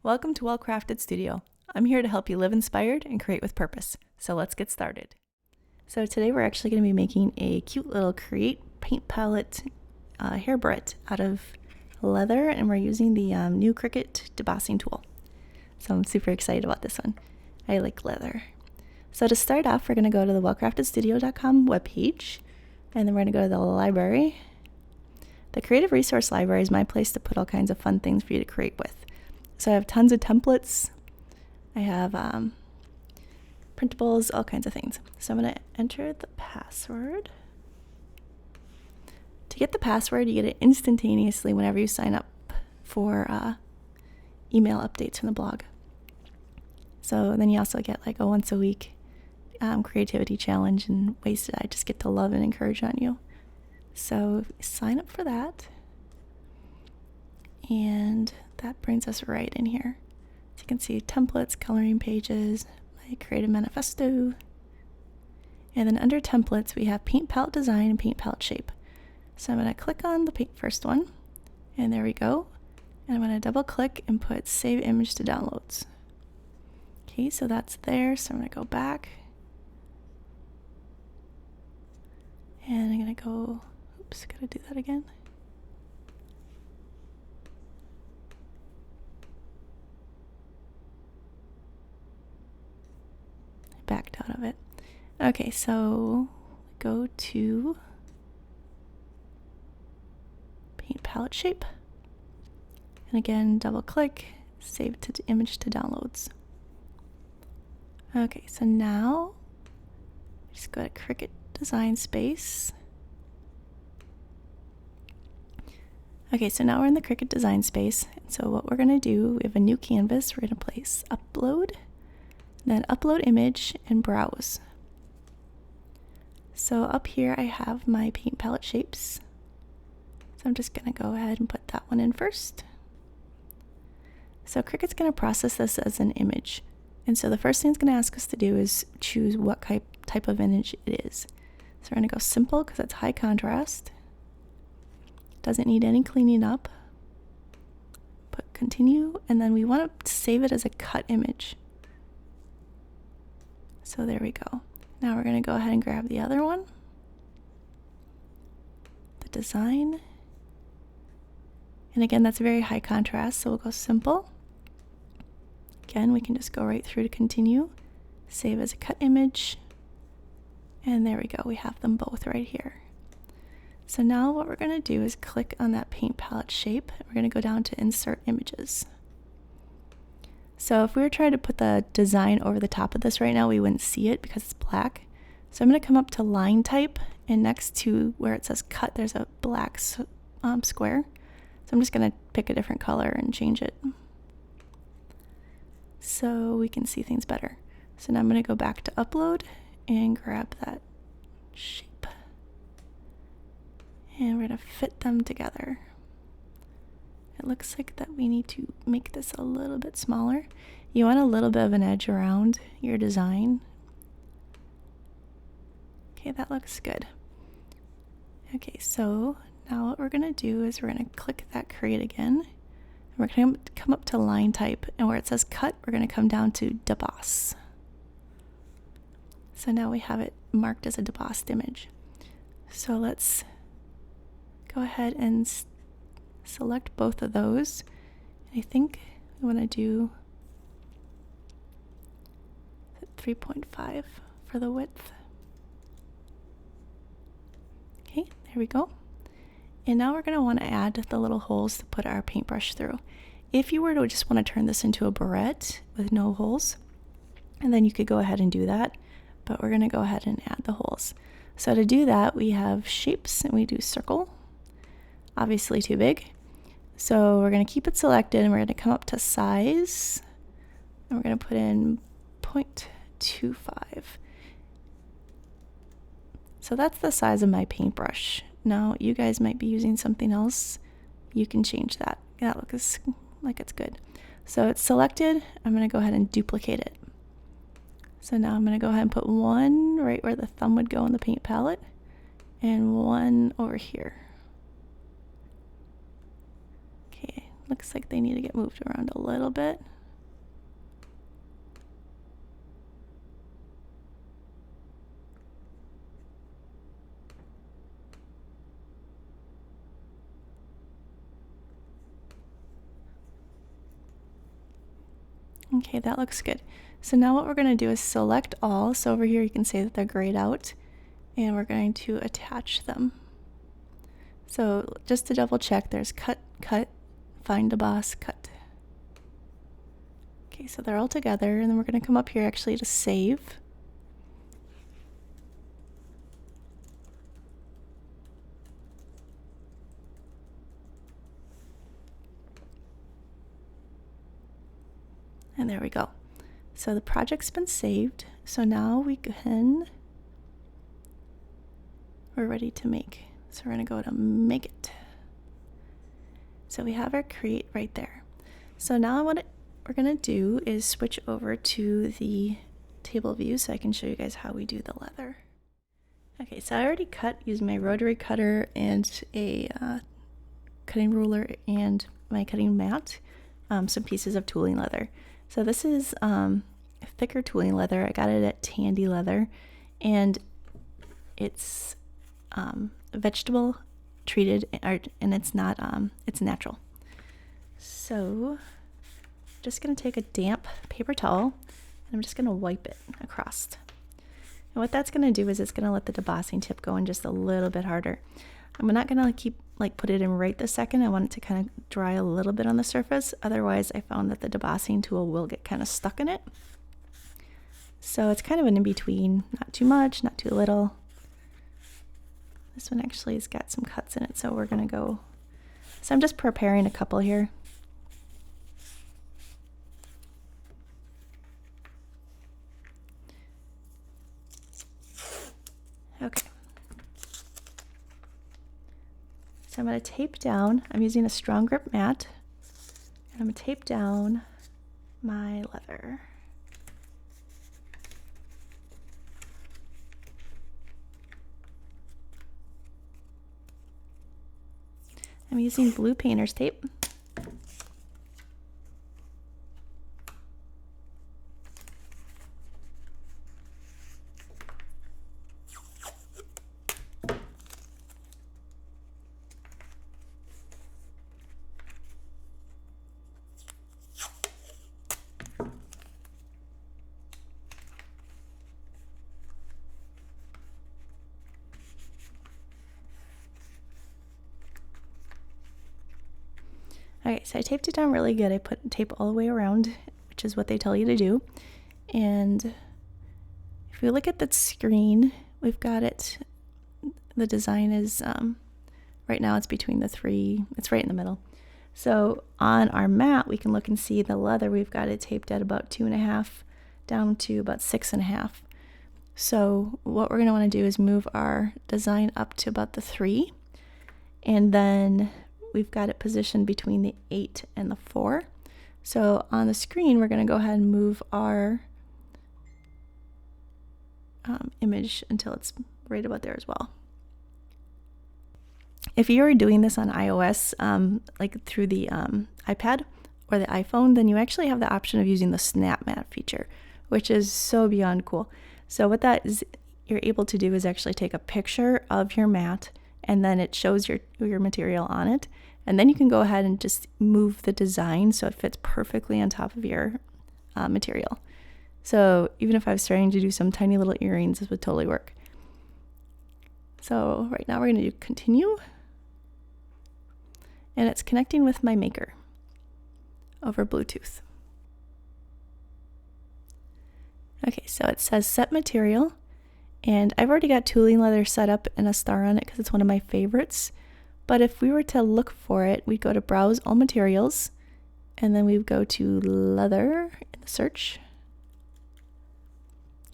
Welcome to Well Crafted Studio. I'm here to help you live inspired and create with purpose. So let's get started. So today we're actually going to be making a cute little Create paint palette hair barrette out of leather, and we're using the new Cricut Debossing Tool. So I'm super excited about this one. I like leather. So to start off, we're going to go to the wellcraftedstudio.com webpage, and then we're going to go to the library. The Creative Resource Library is my place to put all kinds of fun things for you to create with. So I have tons of templates, I have printables, all kinds of things. So I'm going to enter the password. To get the password, you get it instantaneously whenever you sign up for email updates from the blog. So then you also get like a once a week creativity challenge and ways that I just get to love and encourage on you. So sign up for that. And that brings us right in here. So you can see templates, coloring pages, my creative manifesto. And then under templates, we have paint palette design and paint palette shape. So I'm going to click on the first one, and there we go. And I'm going to double click and put save image to downloads. Okay, so that's there. So I'm going to go back. And I'm going to go, oops, got to do that again. Backed out of it. Okay, so go to paint palette shape, and again double click, save to image to downloads. Okay, so now just go to Cricut Design Space. Okay, so now we're in the Cricut Design Space, and so what we're going to do, we have a new canvas. We're going to place upload, then upload image and browse. So up here I have my paint palette shapes. So I'm just going to go ahead and put that one in first. So Cricut's going to process this as an image. And so the first thing it's going to ask us to do is choose what type of image it is. So we're going to go simple because it's high contrast. Doesn't need any cleaning up. Put continue, and then we want to save it as a cut image. So there we go. Now we're going to go ahead and grab the other one, the design. And again, that's very high contrast, so we'll go simple. Again, we can just go right through to continue, save as a cut image, and there we go. We have them both right here. So now what we're going to do is click on that paint palette shape. We're going to go down to insert images. So if we were trying to put the design over the top of this right now, we wouldn't see it because it's black. So I'm going to come up to line type, and next to where it says cut, there's a black square. So I'm just going to pick a different color and change it so we can see things better. So now I'm going to go back to upload and grab that shape. And we're going to fit them together. It looks like that we need to make this a little bit smaller. You want a little bit of an edge around your design. Okay, that looks good. Okay, so now what we're going to do is we're going to click that create again. And we're going to come up to line type, and where it says cut, we're going to come down to deboss. So now we have it marked as a debossed image. So let's go ahead and select both of those. I think we want to do 3.5 for the width. Okay, there we go. And now we're going to want to add the little holes to put our paintbrush through. If you were to just want to turn this into a barrette with no holes, and then you could go ahead and do that, but we're going to go ahead and add the holes. So to do that, we have shapes, and we do circle. Obviously too big. So we're going to keep it selected, and we're going to come up to size, and we're going to put in 0.25. So that's the size of my paintbrush. Now you guys might be using something else. You can change that. That looks like it's good. So it's selected. I'm going to go ahead and duplicate it. So now I'm going to go ahead and put one right where the thumb would go on the paint palette, and one over here. Looks like they need to get moved around a little bit. Okay, that looks good. So now what we're going to do is select all. So over here you can see that they're grayed out, and we're going to attach them. So just to double check, there's cut, cut, find deboss, cut. Okay, so they're all together, and then we're going to come up here actually to save. And there we go. So the project's been saved. So now we're ready to make. So we're gonna go to make it. So we have our create right there. So now what we're gonna do is switch over to the table view so I can show you guys how we do the leather. Okay, so I already cut using my rotary cutter and a cutting ruler and my cutting mat, some pieces of tooling leather. So this is thicker tooling leather. I got it at Tandy Leather, and it's vegetable treated, and it's not it's natural. So just gonna take a damp paper towel and I'm just gonna wipe it across. And what that's gonna do is it's gonna let the debossing tip go in just a little bit harder. I'm not gonna put it in right this second. I want it to kind of dry a little bit on the surface. Otherwise, I found that the debossing tool will get kind of stuck in it. So it's kind of an in-between, not too much, not too little. This one actually has got some cuts in it, so we're gonna go. So I'm just preparing a couple here. Okay. So I'm going to tape down, I'm using a strong grip mat, and I'm going to tape down my leather. I'm using blue painter's tape. Okay, so I taped it down really good. I put tape all the way around, which is what they tell you to do. And if we look at the screen, we've got it. The design is, right now it's between the three, it's right in the middle. So on our mat, we can look and see the leather. We've got it taped at about 2.5 down to about 6.5. So what we're gonna wanna do is move our design up to about the 3. And then we've got it positioned between the 8 and the 4. So on the screen, we're going to go ahead and move our image until it's right about there as well. If you are doing this on iOS, like through the iPad or the iPhone, then you actually have the option of using the Snap Mat feature, which is so beyond cool. So what that is you're able to do is actually take a picture of your mat, and then it shows your material on it. And then you can go ahead and just move the design so it fits perfectly on top of your material. So even if I was starting to do some tiny little earrings, this would totally work. So right now we're going to do continue. And it's connecting with my maker over Bluetooth. Okay, so it says set material. And I've already got tooling leather set up and a star on it because it's one of my favorites. But if we were to look for it, we'd go to browse all materials, and then we'd go to leather in the search,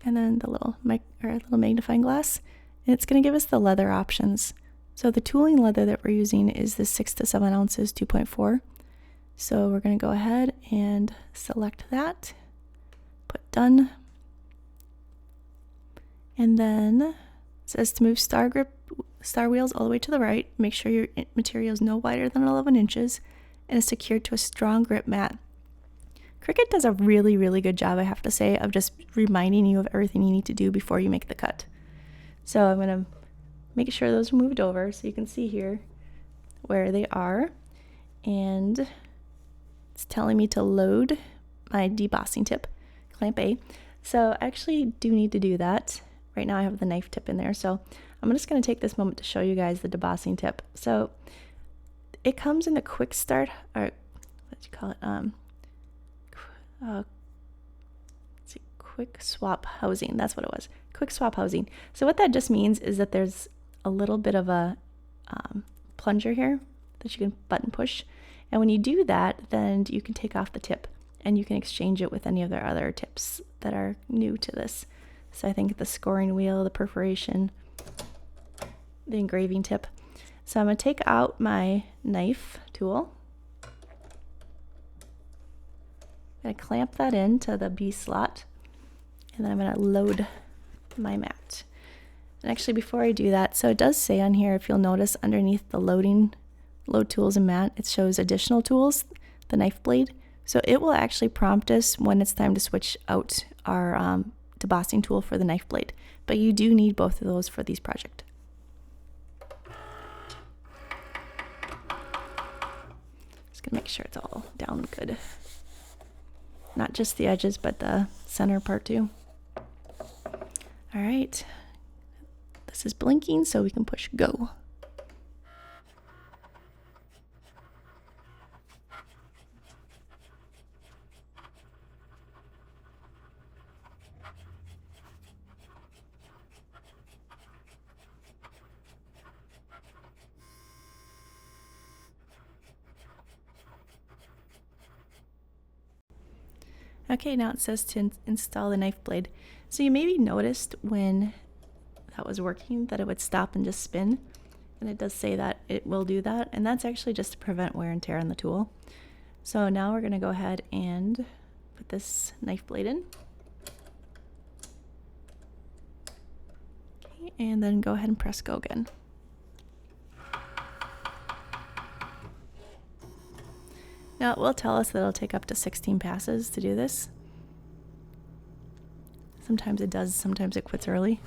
and then the little magnifying glass, and it's going to give us the leather options. So the tooling leather that we're using is the 6 to 7 ounces 2.4. So we're going to go ahead and select that, put done, and then it says to move star wheels all the way to the right. Make sure your material is no wider than 11 inches, and is secured to a strong grip mat. Cricut does a really, really good job, I have to say, of just reminding you of everything you need to do before you make the cut. So I'm going to make sure those are moved over so you can see here where they are. And it's telling me to load my debossing tip, clamp A. So I actually do need to do that. Right now I have the knife tip in there. So I'm just going to take this moment to show you guys the debossing tip. So it comes in the quick start, or what do you call it? Quick swap housing. That's what it was. Quick swap housing. So what that just means is that there's a little bit of a plunger here that you can button push. And when you do that, then you can take off the tip and you can exchange it with any of their other tips that are new to this. So I think the scoring wheel, the perforation, the engraving tip. So I'm going to take out my knife tool. I'm going to clamp that into the B slot, and then I'm going to load my mat. And actually before I do that, so it does say on here, if you'll notice underneath the load tools and mat, it shows additional tools, the knife blade. So it will actually prompt us when it's time to switch out our debossing tool for the knife blade. But you do need both of those for these projects. Just gonna make sure it's all down good. Not just the edges, but the center part too. All right, this is blinking, so we can push go. Okay, now it says to install the knife blade. So you maybe noticed when that was working that it would stop and just spin. And it does say that it will do that. And that's actually just to prevent wear and tear on the tool. So now we're going to go ahead and put this knife blade in. Okay, and then go ahead and press go again. Now it will tell us that it'll take up to 16 passes to do this. Sometimes it does, sometimes it quits early.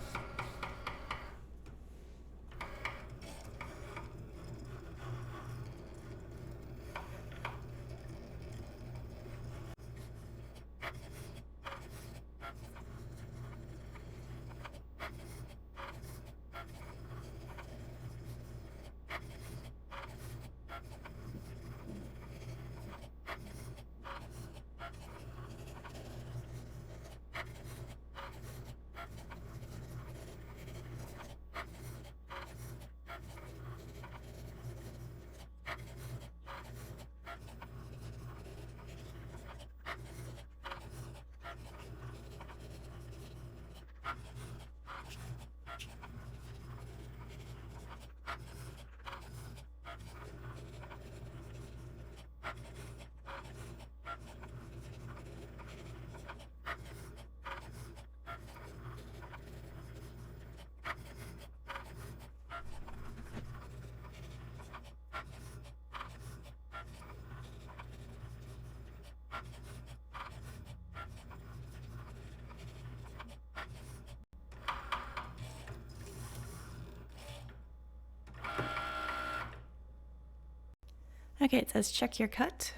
Okay, it says check your cut.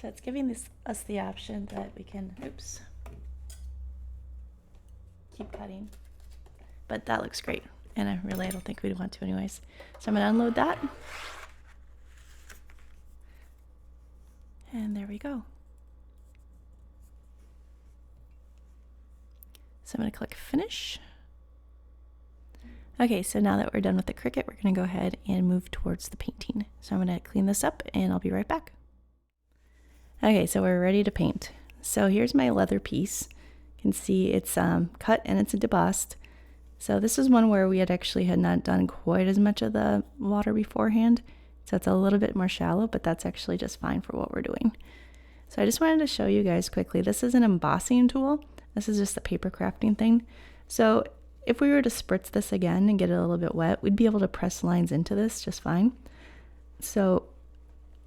So it's giving us the option that we can, keep cutting. But that looks great, and I don't think we'd want to anyways. So I'm gonna unload that. And there we go. So I'm gonna click finish. Okay, so now that we're done with the Cricut, we're going to go ahead and move towards the painting. So I'm going to clean this up and I'll be right back. Okay, so we're ready to paint. So here's my leather piece. You can see it's cut and it's debossed. So this is one where we had not done quite as much of the water beforehand. So it's a little bit more shallow, but that's actually just fine for what we're doing. So I just wanted to show you guys quickly. This is an embossing tool. This is just a paper crafting thing. So if we were to spritz this again and get it a little bit wet, we'd be able to press lines into this just fine. So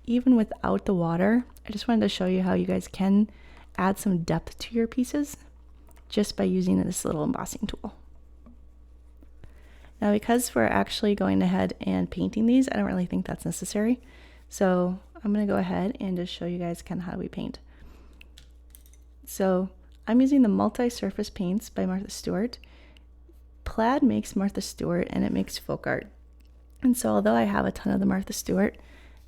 even without the water, I just wanted to show you how you guys can add some depth to your pieces just by using this little embossing tool. Now, because we're actually going ahead and painting these, I don't really think that's necessary. So I'm going to go ahead and just show you guys kind of how we paint. So I'm using the multi-surface paints by Martha Stewart. Plaid makes Martha Stewart and it makes folk art. And so although I have a ton of the Martha Stewart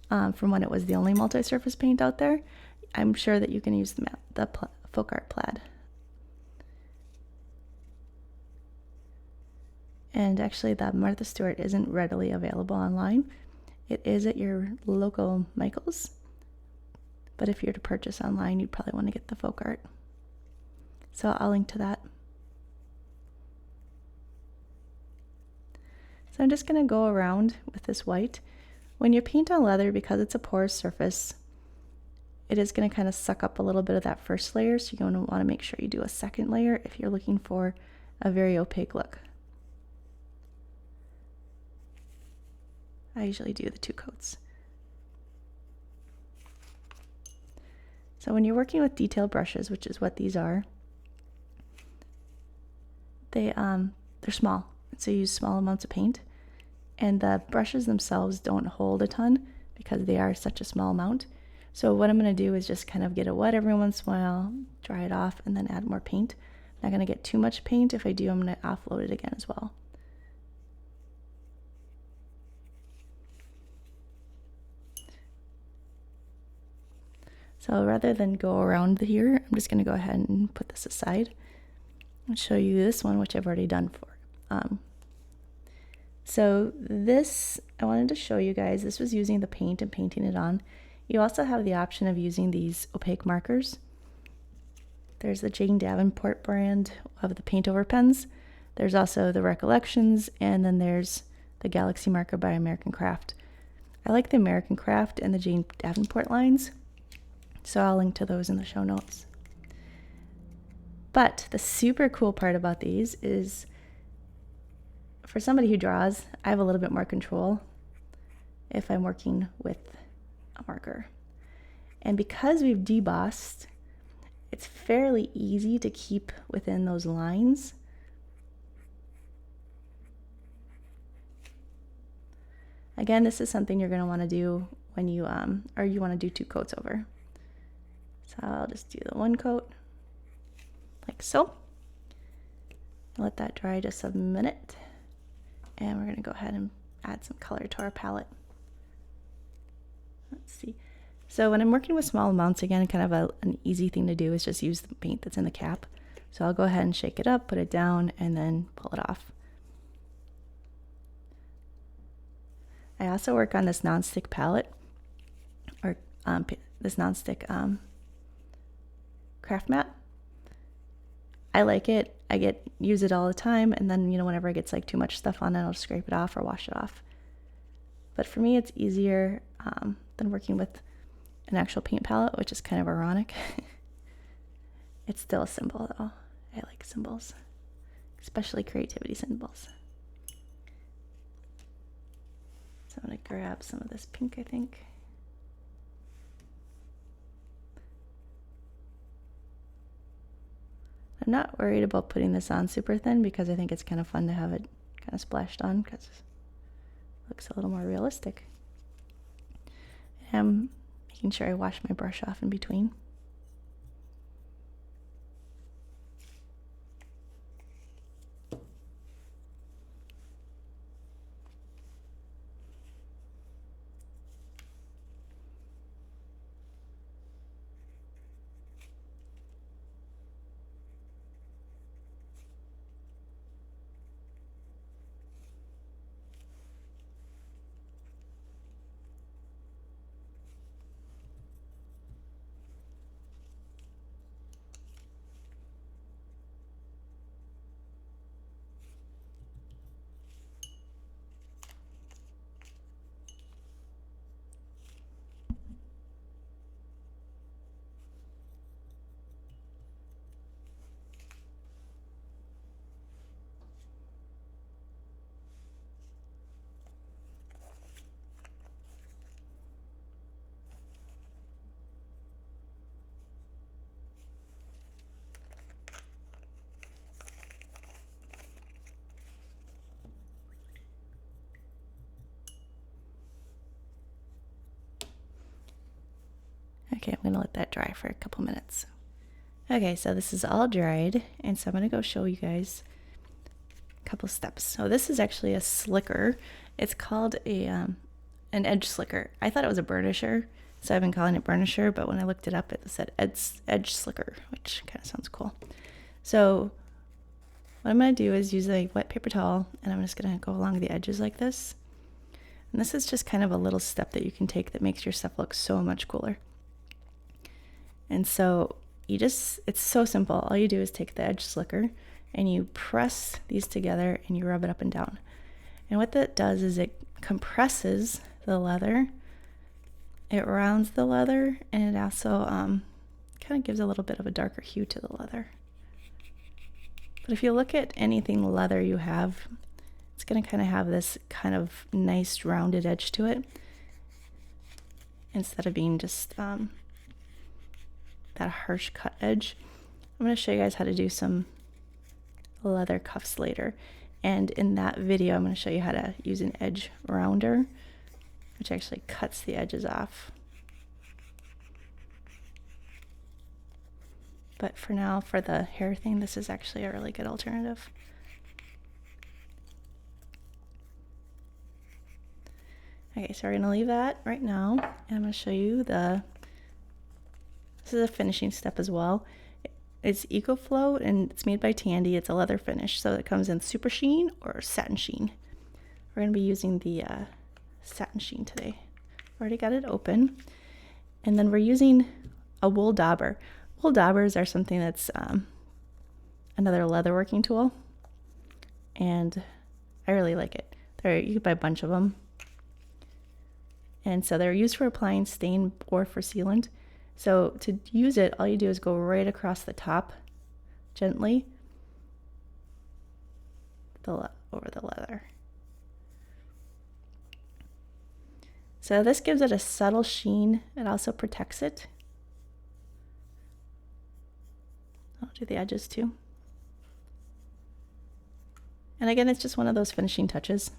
from when it was the only multi-surface paint out there, I'm sure that you can use the folk art plaid. And actually that Martha Stewart isn't readily available online. It is at your local Michael's, but if you're to purchase online, you'd probably want to get the folk art. So I'll link to that. So I'm just going to go around with this white. When you paint on leather, because it's a porous surface, it is going to kind of suck up a little bit of that first layer, so you're going to want to make sure you do a second layer if you're looking for a very opaque look. I usually do the 2 coats. So when you're working with detail brushes, which is what these are, they're small, so you use small amounts of paint, and the brushes themselves don't hold a ton because they are such a small amount. So what I'm going to do is just kind of get it wet every once in a while, dry it off, and then add more paint. I'm not going to get too much paint. If I do, I'm going to offload it again as well. So rather than go around here, I'm just going to go ahead and put this aside and show you this one, which I've already done for. So this, I wanted to show you guys, this was using the paint and painting it on. You also have the option of using these opaque markers. There's the Jane Davenport brand of the paint over pens. There's also the Recollections, and then there's the Galaxy marker by American Craft. I like the American Craft and the Jane Davenport lines, so I'll link to those in the show notes. But the super cool part about these is, for somebody who draws, I have a little bit more control if I'm working with a marker. And because we've debossed, it's fairly easy to keep within those lines. Again, this is something you're going to want to do when you you want to do 2 coats over. So I'll just do the 1 coat, like so. Let that dry just a minute. And we're going to go ahead and add some color to our palette. Let's see. So when I'm working with small amounts, again, kind of an easy thing to do is just use the paint that's in the cap. So I'll go ahead and shake it up, put it down, and then pull it off. I also work on this nonstick palette, or this nonstick craft mat. I like it. I use it all the time, and then, whenever it gets like too much stuff on it, I'll scrape it off or wash it off. But for me, it's easier than working with an actual paint palette, which is kind of ironic. It's still a symbol, though. I like symbols, especially creativity symbols. So I'm going to grab some of this pink, I think. I'm not worried about putting this on super thin because I think it's kind of fun to have it kind of splashed on because it looks a little more realistic. And I'm making sure I wash my brush off in between. Okay, I'm gonna let that dry for a couple minutes. Okay, so this is all dried, and so I'm gonna go show you guys a couple steps. So this is actually a slicker. It's called an edge slicker. I thought it was a burnisher, so I've been calling it burnisher, but when I looked it up, it said edge slicker, which kind of sounds cool. So what I'm gonna do is use a wet paper towel, and I'm just gonna go along the edges like this. And this is just kind of a little step that you can take that makes your stuff look so much cooler. And so it's so simple. All you do is take the edge slicker and you press these together and you rub it up and down. And what that does is it compresses the leather, it rounds the leather, and it also kind of gives a little bit of a darker hue to the leather. But if you look at anything leather you have, it's going to kind of have this kind of nice rounded edge to it instead of being just that harsh cut edge. I'm going to show you guys how to do some leather cuffs later, and in that video I'm going to show you how to use an edge rounder, which actually cuts the edges off. But for now, for the hair thing, this is actually a really good alternative. Okay, so we're going to leave that right now, and I'm going to show you this is a finishing step as well. It's EcoFlow, and it's made by Tandy. It's a leather finish, so it comes in super sheen or satin sheen. We're going to be using the satin sheen today. Already got it open. And then we're using a wool dauber. Wool daubers are something that's another leather working tool, and I really like it. You can buy a bunch of them. And so they're used for applying stain or for sealant. So to use it, all you do is go right across the top gently over the leather. So this gives it a subtle sheen. It also protects it. I'll do the edges too. And again, it's just one of those finishing touches.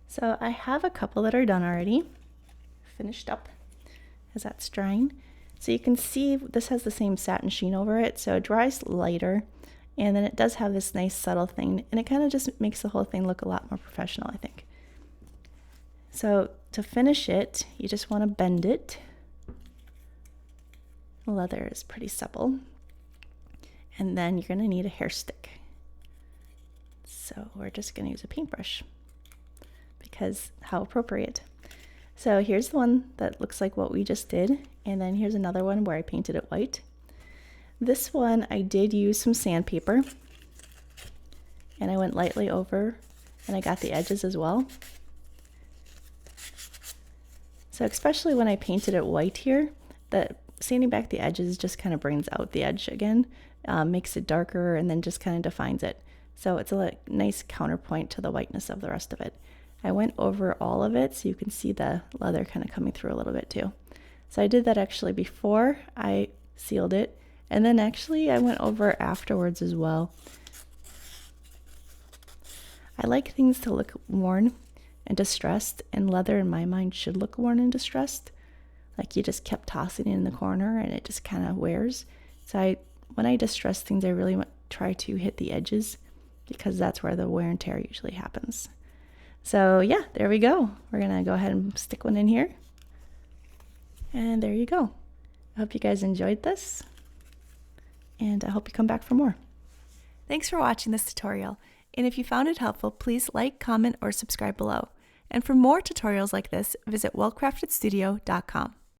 So I have a couple that are done already, finished up as that's drying. So you can see this has the same satin sheen over it, so it dries lighter, and then it does have this nice subtle thing, and it kind of just makes the whole thing look a lot more professional, I think. So to finish it, you just want to bend it. The leather is pretty supple. And then you're going to need a hair stick. So we're just going to use a paintbrush, because how appropriate. So here's the one that looks like what we just did, and then here's another one where I painted it white. This one I did use some sandpaper, and I went lightly over, and I got the edges as well. So especially when I painted it white here, sanding back the edges just kind of brings out the edge again, makes it darker, and then just kind of defines it. So it's a nice counterpoint to the whiteness of the rest of it. I went over all of it so you can see the leather kind of coming through a little bit too. So I did that actually before I sealed it, and then actually I went over afterwards as well. I like things to look worn and distressed, and leather in my mind should look worn and distressed. Like you just kept tossing it in the corner and it just kind of wears. So when I distress things, I really try to hit the edges, because that's where the wear and tear usually happens. So yeah, there we go. We're gonna go ahead and stick one in here. And there you go. I hope you guys enjoyed this, and I hope you come back for more. Thanks for watching this tutorial. And if you found it helpful, please like, comment, or subscribe below. And for more tutorials like this, visit wellcraftedstudio.com.